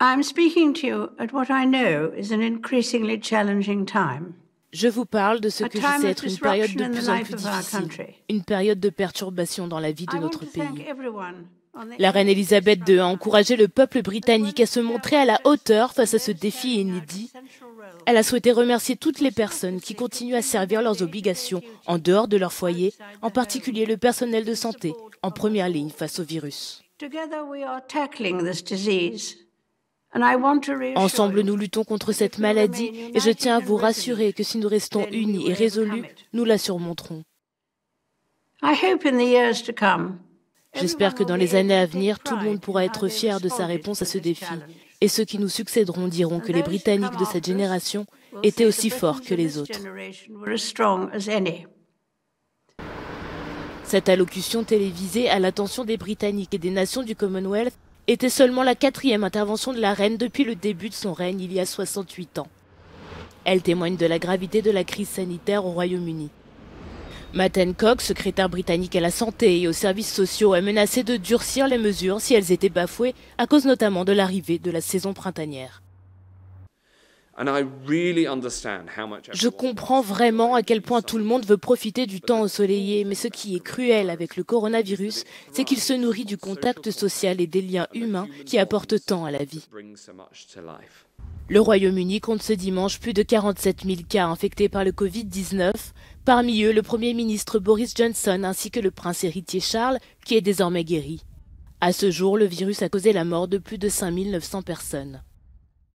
I'm speaking to you at what I know is an increasingly challenging time. Je vous parle de ce que je sais être une période de plus en plus difficile, une période de perturbation dans la vie de notre pays. La reine Elisabeth II a encouragé le peuple britannique à se montrer à la hauteur face à ce défi inédit. Elle a souhaité remercier toutes les personnes qui continuent à servir leurs obligations en dehors de leur foyer, en particulier le personnel de santé, en première ligne face au virus. Ensemble, nous luttons contre cette maladie et je tiens à vous rassurer que si nous restons unis et résolus, nous la surmonterons. J'espère que dans les années à venir, tout le monde pourra être fier de sa réponse à ce défi. Et ceux qui nous succéderont diront que les Britanniques de cette génération étaient aussi forts que les autres. Cette allocution télévisée à l'attention des Britanniques et des nations du Commonwealth était seulement la 4e intervention de la reine depuis le début de son règne il y a 68 ans. Elle témoigne de la gravité de la crise sanitaire au Royaume-Uni. Matt Hancock, secrétaire britannique à la santé et aux services sociaux, a menacé de durcir les mesures si elles étaient bafouées à cause notamment de l'arrivée de la saison printanière. Je comprends vraiment à quel point tout le monde veut profiter du temps ensoleillé, mais ce qui est cruel avec le coronavirus, c'est qu'il se nourrit du contact social et des liens humains qui apportent tant à la vie. Le Royaume-Uni compte ce dimanche plus de 47 000 cas infectés par le Covid-19, parmi eux le Premier ministre Boris Johnson ainsi que le prince héritier Charles, qui est désormais guéri. À ce jour, le virus a causé la mort de plus de 5 900 personnes.